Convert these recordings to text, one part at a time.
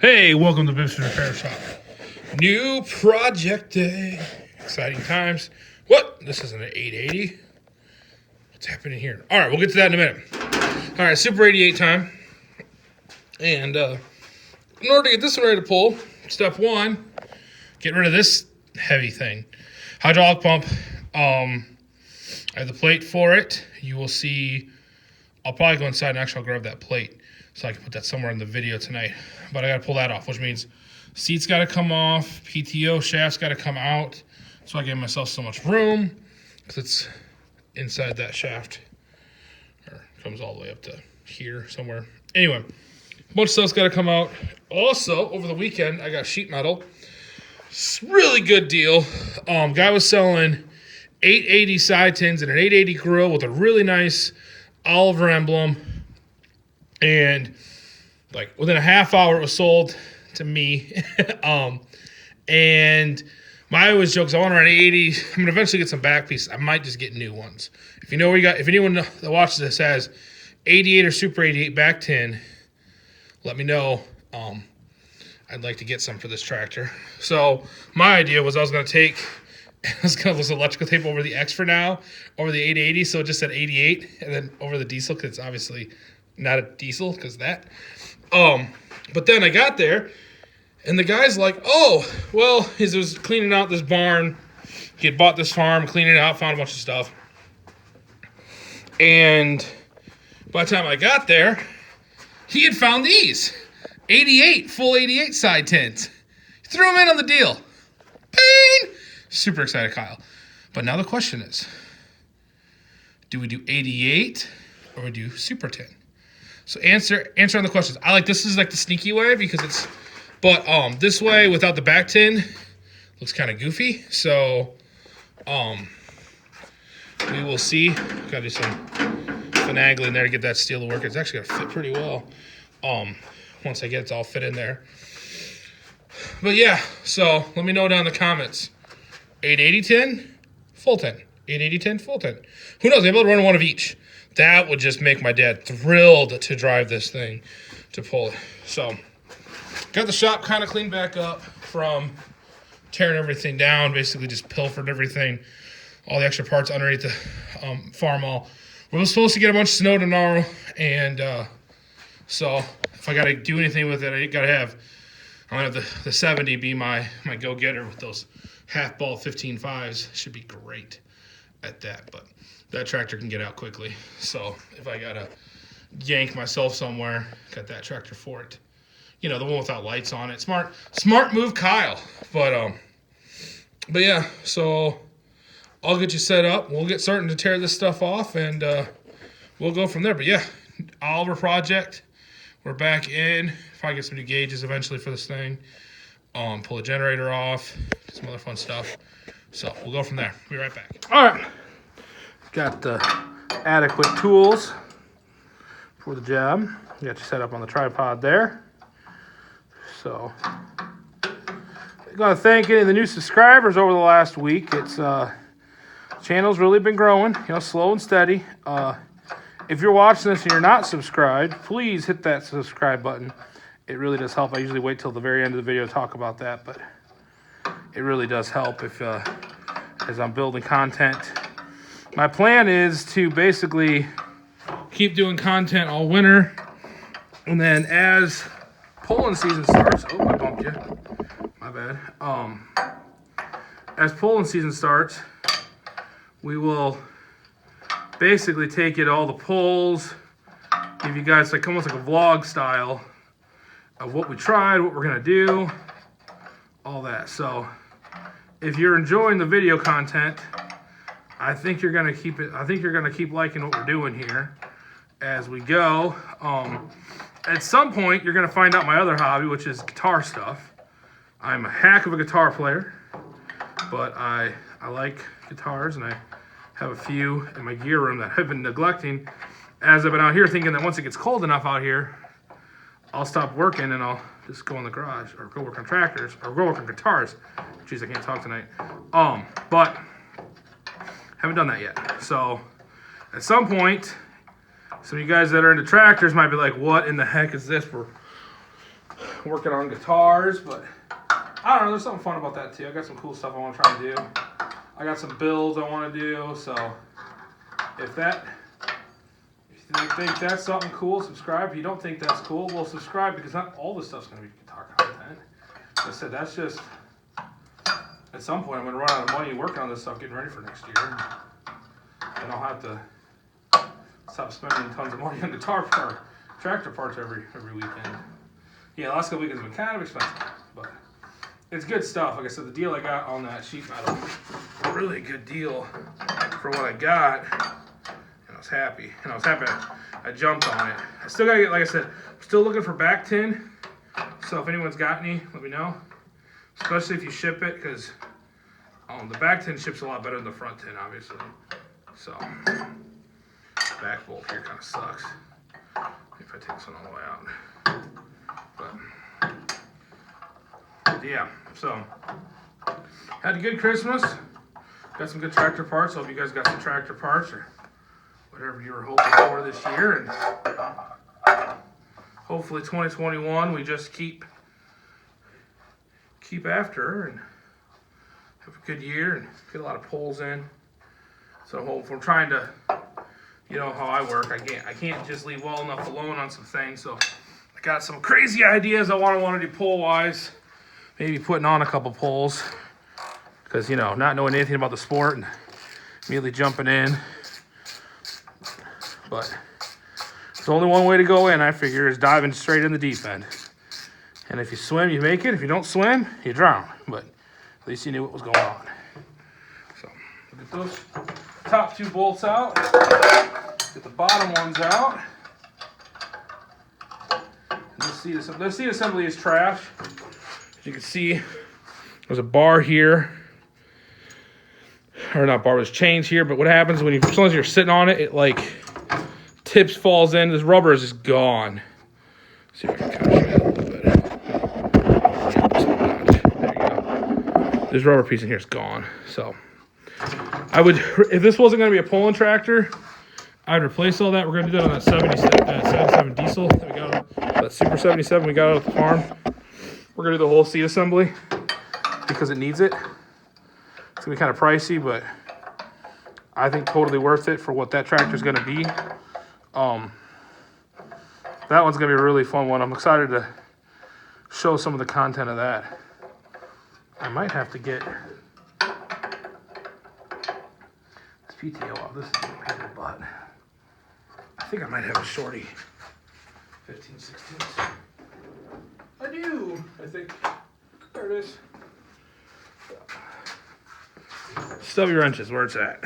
Hey, welcome to BIBSTER'S Repair Shop. New project day. Exciting times. What? This isn't an 880. What's happening here? All right, we'll get to that in a minute. All right, Super 88 time. And in order to get this one ready to pull, step one, get rid of this heavy thing. Hydraulic pump. I have the plate for it. You will see, I'll probably go inside and actually I'll grab that plate so I can put that somewhere in the video tonight. But I got to pull that off, which means seat's got to come off, PTO shaft's got to come out. So I gave myself so much room because it's inside that shaft. Or comes all the way up to here somewhere. Anyway, a bunch of stuff's got to come out. Also, over the weekend, I got sheet metal. It's a really good deal. Guy was selling 880 side tins and an 880 grill with a really nice Oliver emblem. And like within a half hour, it was sold to me. And my always jokes, I want to run 80. I'm gonna eventually get some back pieces. I might just get new ones. If you know where you got, if anyone that watches this has 88 or Super 88 back tin, let me know. I'd like to get some for this tractor. So my idea was I was gonna lose electrical tape over the X for now, over the 880, so it just said 88, and then over the diesel, because it's obviously not a diesel, because that. But then I got there, and the guy's like, oh, well, he was cleaning out this barn. He had bought this farm, cleaning it out, found a bunch of stuff. And by the time I got there, he had found these 88, full 88 side tins. He threw them in on the deal. Bang! Super excited, Kyle. But now the question is, do we do 88 or we do Super 10? So answer on the questions. This is like the sneaky way because it's, but this way without the back tin looks kind of goofy. So we will see. Got to do some finagling there to get that steel to work. It's actually gonna fit pretty well. Once I get it all fit in there. But yeah, so let me know down in the comments. 880 tin, full 10. 880 tin, full 10. Who knows? Maybe I'll run one of each. That would just make my dad thrilled to drive this thing, to pull it. So, got the shop kind of cleaned back up from tearing everything down. Basically just pilfered everything. All the extra parts underneath the farm mall. We're supposed to get a bunch of snow tomorrow. And so, if I got to do anything with it, I'm going to have the 70 be my go-getter with those half-ball 15.5s. Should be great at that, but that tractor can get out quickly. So if I got to yank myself somewhere, got that tractor for it. You know, the one without lights on it. Smart move, Kyle. But yeah, so I'll get you set up. We'll get starting to tear this stuff off, and we'll go from there. But yeah, Oliver project. We're back in. Probably get some new gauges eventually for this thing. Pull the generator off. Some other fun stuff. So we'll go from there. Be right back. All right. Got the adequate tools for the job. Got you set up on the tripod there. So I'm going to thank any of the new subscribers over the last week. It's channel's really been growing, slow and steady. If you're watching this and you're not subscribed, please hit that subscribe button. It really does help. I usually wait till the very end of the video to talk about that, but it really does help if as I'm building content. My plan is to basically keep doing content all winter, and then as pulling season starts, oh, I bumped you, my bad. As pulling season starts, we will basically take it all the pulls, give you guys almost like a vlog style of what we tried, what we're gonna do, all that. So if you're enjoying the video content, I think you're gonna keep it. I think you're gonna keep liking what we're doing here as we go. At some point, you're gonna find out my other hobby, which is guitar stuff. I'm a hack of a guitar player, but I like guitars, and I have a few in my gear room that I've been neglecting as I've been out here, thinking that once it gets cold enough out here, I'll stop working and I'll just go in the garage or go work on tractors or go work on guitars. Jeez, I can't talk tonight. But haven't done that yet. So at some point, some of you guys that are into tractors might be like, what in the heck is this? working on guitars, but I don't know, there's something fun about that too. I got some cool stuff I want to try to do. I got some builds I want to do, so if you think that's something cool, subscribe. If you don't think that's cool, well, subscribe, because not all this stuff's going to be guitar content. Like I said, that's just, at some point I'm going to run out of money working on this stuff, getting ready for next year. And I'll have to stop spending tons of money on tractor parts every weekend. Yeah, the last couple weekends have been kind of expensive, but it's good stuff. Like I said, the deal I got on that sheet metal, a really good deal for what I got. And I was happy. And I was happy I jumped on it. I still gotta get, like I said, I'm still looking for back tin. So if anyone's got any, let me know. Especially if you ship it, because the back tin ships a lot better than the front tin, obviously. So, back bolt here kind of sucks. If I take this one all the way out. But yeah, so had a good Christmas. Got some good tractor parts. Hope you guys got some tractor parts or whatever you were hoping for this year. And hopefully 2021 we just keep after and have a good year and get a lot of pulls in. So I'm trying to, you know how I work. I can't just leave well enough alone on some things. So I got some crazy ideas I want to do pull wise. Maybe putting on a couple pulls, because you know, not knowing anything about the sport and immediately jumping in. But there's only one way to go in, I figure, is diving straight in the deep end. And if you swim, you make it. If you don't swim, you drown. But at least you knew what was going on. So look at those top two bolts out. Get the bottom ones out. This seat assembly is trash. As you can see, there's a bar here. Or not bar, there's chains here. But what happens when as long as you're sitting on it, it like tips, falls in. This rubber is just gone. Let's see if I can kind of show you that a little bit. There you go. This rubber piece in here is gone. So I would, if this wasn't going to be a pulling tractor, I'd replace all that. We're going to do that on that 77 diesel that we got, that Super 77 we got out at the farm. We're going to do the whole seat assembly because it needs it. It's going to be kind of pricey, but I think totally worth it for what that tractor is going to be. That one's going to be a really fun one. I'm excited to show some of the content of that. I might have to get this PTO off. This is a pain in the butt. I think I might have a shorty 15/16. I do, I think. There it is. Stubby wrenches, where it's at.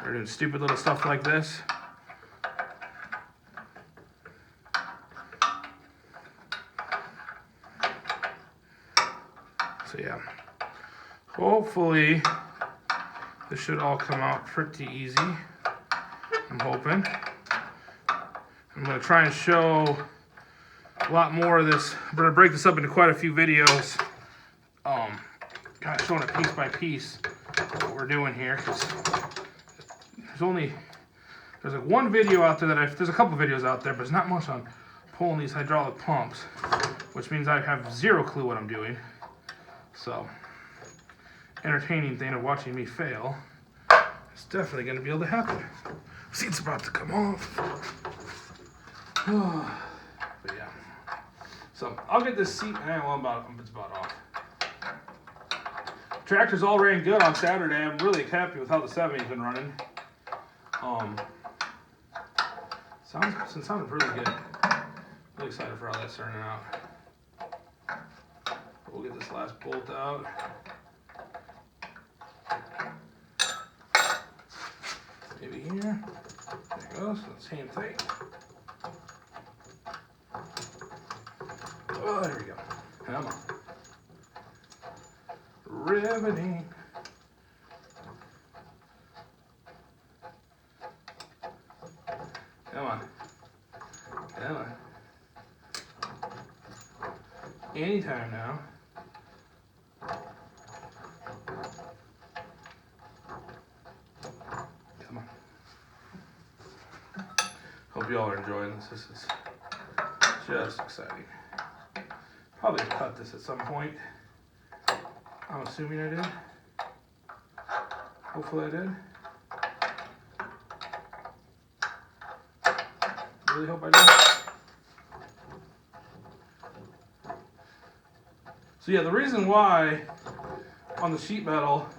We're doing stupid little stuff like this. So yeah, hopefully this should all come out pretty easy. I'm hoping. I'm going to try and show a lot more of this. I'm going to break this up into quite a few videos. Kind of showing it piece by piece what we're doing here. Because there's like one video out there that there's a couple videos out there, but there's not much on pulling these hydraulic pumps, which means I have zero clue what I'm doing. So, entertaining thing of watching me fail. It's definitely going to be able to happen. Seat's about to come off. But yeah. So, I'll get this seat. It's about off. Tractors all ran good on Saturday. I'm really happy with how the 70's been running. Sounded really good. Really excited for how that's turning out. We'll get this last bolt out. Maybe here. There it goes. Same thing. Oh, there we go. Come on. Riveting. Come on. Come on. Anytime now. Come on. Hope you all are enjoying this. This is just exciting. Probably cut this at some point. I'm assuming I did. Hopefully I did. Really hope I did. So yeah, the reason why on the sheet metal,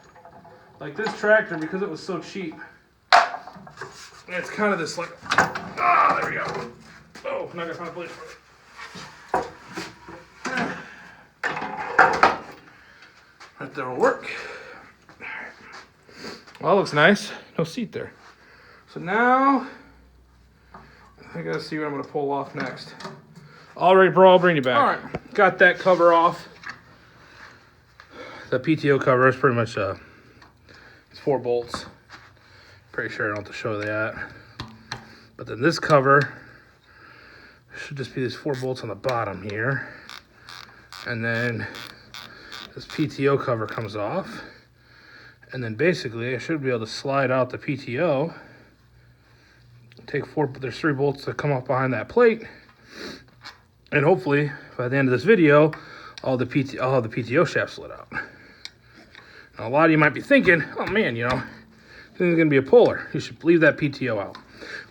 like this tractor, because it was so cheap, it's kind of this like, there we go. Oh, now I gotta find a blade for it. Right there will work. Well, that looks nice. No seat there. So now, I gotta see what I'm gonna pull off next. All right, bro, I'll bring you back. All right, got that cover off. The PTO cover is pretty much, it's 4 bolts. Pretty sure I don't have to show that. But then this cover should just be these 4 bolts on the bottom here. And then this PTO cover comes off. And then basically I should be able to slide out the PTO. Take 4, there's 3 bolts that come off behind that plate. And hopefully by the end of this video, I'll have the PTO shaft slid out. Now, a lot of you might be thinking, oh man, you know, this is gonna be a puller. You should leave that PTO out.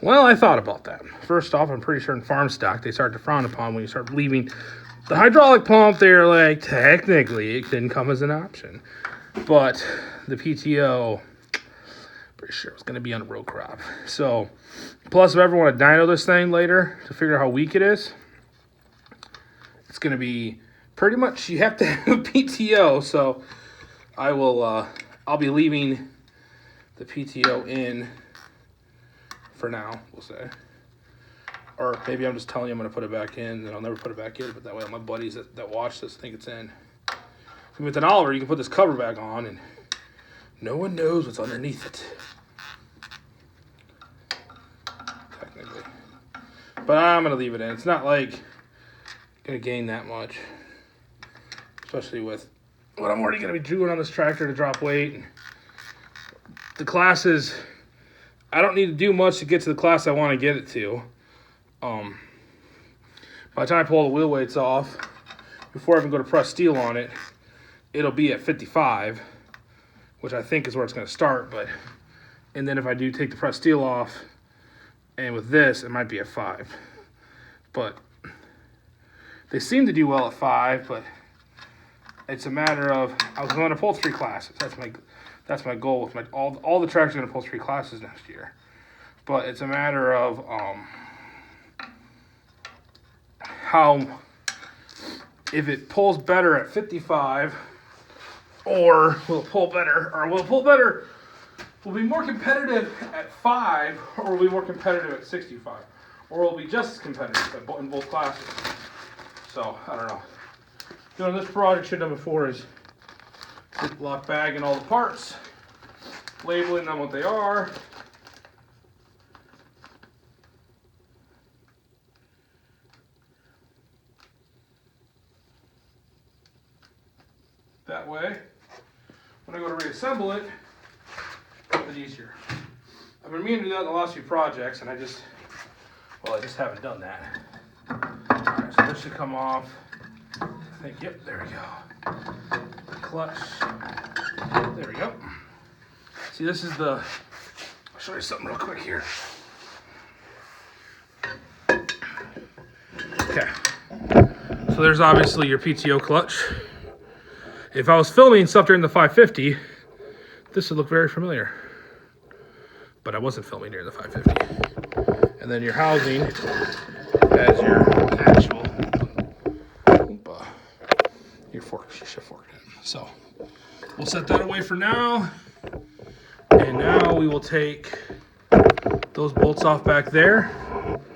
Well, I thought about that. First off, I'm pretty sure in farm stock, they start to frown upon when you start leaving the hydraulic pump. They're like, technically, it didn't come as an option. But the PTO, pretty sure it's going to be on a row crop. So, plus if I ever want to dyno this thing later to figure out how weak it is, it's going to be pretty much, you have to have a PTO. So, I'll be leaving the PTO in for now, we'll say. Or maybe I'm just telling you I'm going to put it back in, and I'll never put it back in, but that way all my buddies that watch this think it's in. With an Oliver, you can put this cover back on, and no one knows what's underneath it. Technically. But I'm going to leave it in. It's not like going to gain that much. Especially with what I'm already going to be doing on this tractor to drop weight. The classes, I don't need to do much to get to the class I want to get it to. By the time I pull the wheel weights off, before I even go to press steel on it, it'll be at 55, which I think is where it's going to start. And then if I do take the press steel off, and with this, it might be at 5. But they seem to do well at 5, but it's a matter of, I was going to pull 3 classes. That's my goal with all the tractors are going to pull 3 classes next year. But it's a matter of how, if it pulls better at 55, or will it pull better, will be more competitive at 5, or will be more competitive at 65, or will be just as competitive in both classes. So, I don't know. Doing this project should have done before is lock bagging all the parts, labeling them what they are. That way, when I go to reassemble it, it's a bit easier. I've been meaning to do that in the last few projects, and I just haven't done that. Alright, so this should come off. I think, yep, there we go. The clutch. There we go. See, this is the, I'll show you something real quick here. Okay. So there's obviously your PTO clutch. If I was filming stuff during the 550, this would look very familiar. But I wasn't filming during the 550. And then your housing has your actual, your shift fork. So we'll set that away for now. And now we will take those bolts off back there.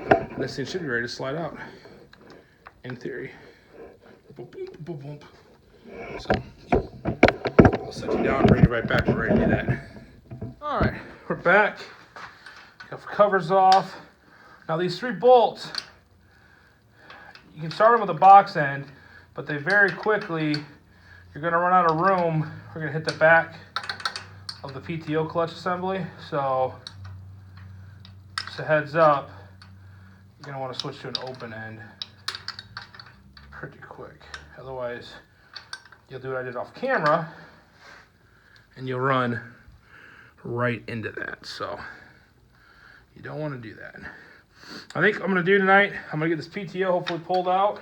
And this thing should be ready to slide out, in theory. Boom, boom, boom, boom. So I'll set you down and bring you right back. We're ready to do that. All right, we're back. Got the covers off. Now these 3 bolts, you can start them with a box end, but they very quickly, you're gonna run out of room. We're gonna hit the back of the PTO clutch assembly. So just a heads up, you're gonna wanna switch to an open end pretty quick. Otherwise, you'll do what I did off camera, and you'll run right into that. So you don't want to do that. I think I'm going to do tonight, I'm going to get this PTO hopefully pulled out,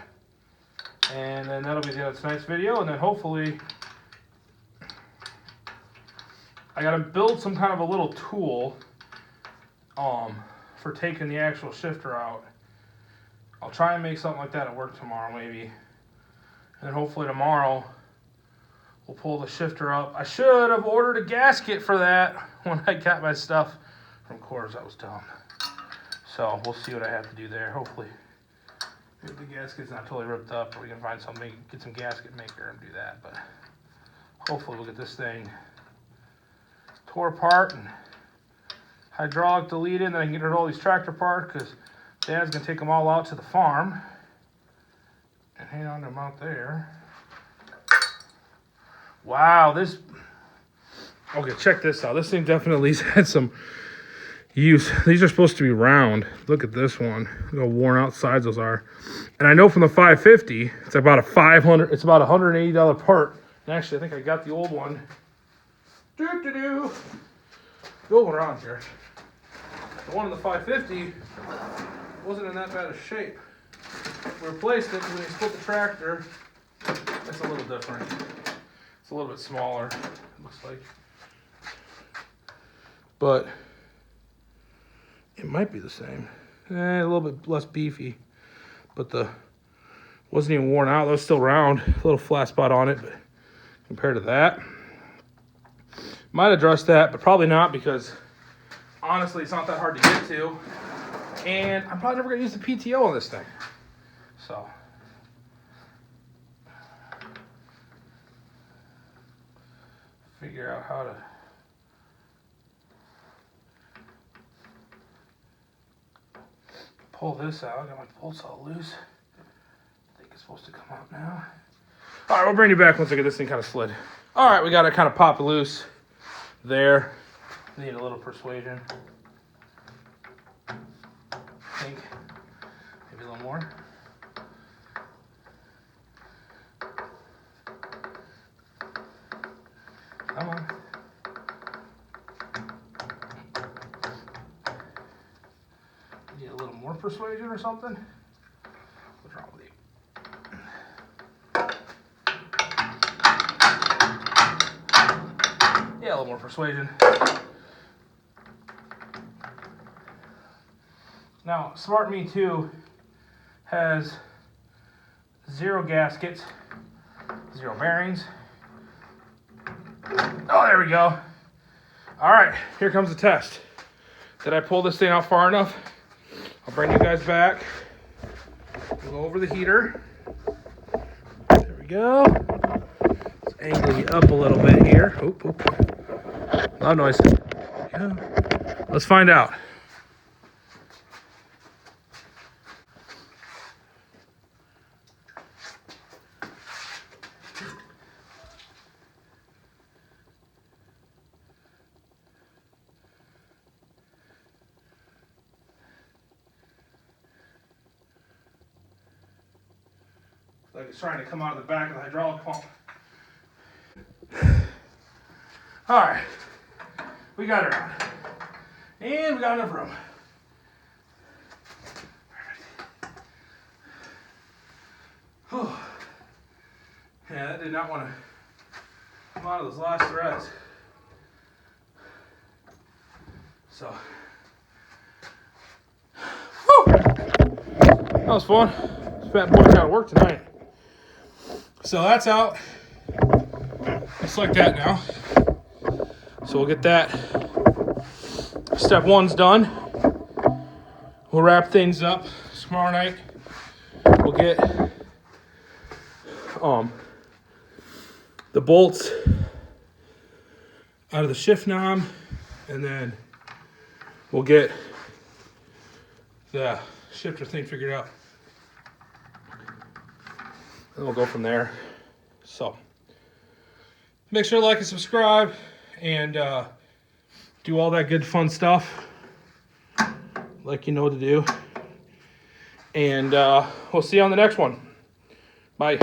and then that'll be the end of tonight's video. And then hopefully I got to build some kind of a little tool for taking the actual shifter out. I'll try and make something like that at work tomorrow maybe. And then hopefully tomorrow we'll pull the shifter up. I should have ordered a gasket for that when I got my stuff from Coors. That was dumb. So we'll see what I have to do there. Hopefully if the gasket's not totally ripped up, or we can find something, get some gasket maker and do that. But hopefully we'll get this thing tore apart and hydraulic deleted, and then I can get rid of all these tractor parts, because Dad's going to take them all out to the farm and hang on to them out there. Wow, this... Okay, check this out. This thing definitely had some use. These are supposed to be round. Look at this one. Look how worn out sides those are. And I know from the 550, it's about a $500, it's about a $180 part. And actually, I think I got the old one. The old one around here. The one in the 550 wasn't in that bad of shape. We replaced it when we split the tractor. It's a little different. It's a little bit smaller, it looks like. But it might be the same. A little bit less beefy. But the wasn't even worn out. It was still round. A little flat spot on it, but compared to that, might address that, but probably not, because honestly, it's not that hard to get to. And I'm probably never going to use the PTO on this thing. So figure out how to pull this out. I got my bolts all loose. I think it's supposed to come out now. All right, we'll bring you back once I get this thing kind of slid. All right, we got it kind of popped loose there. Need a little persuasion. I think maybe a little more. Come on. Need a little more persuasion or something? What's wrong with you? Yeah, a little more persuasion. Now, Smart Me 2 has 0 gaskets, 0 bearings. Oh, there we go. All right, here comes the test. Did I pull this thing out far enough? I'll bring you guys back. We'll go over the heater. There we go. Let's angle you up a little bit here. Oop, oop. Loud noise. There we go. Let's find out. Like it's trying to come out of the back of the hydraulic pump. All right, we got it on. And we got enough room. Oh. Yeah, that did not want to come out of those last threads. So, whew. That was fun. This fat boy got to work tonight. So that's out. It's like that now. So we'll get that. Step 1's done. We'll wrap things up tomorrow night. We'll get the bolts out of the shift knob, and then we'll get the shifter thing figured out. And we'll go from there. So make sure to like and subscribe, and do all that good fun stuff like you know what to do. And we'll see you on the next one. Bye.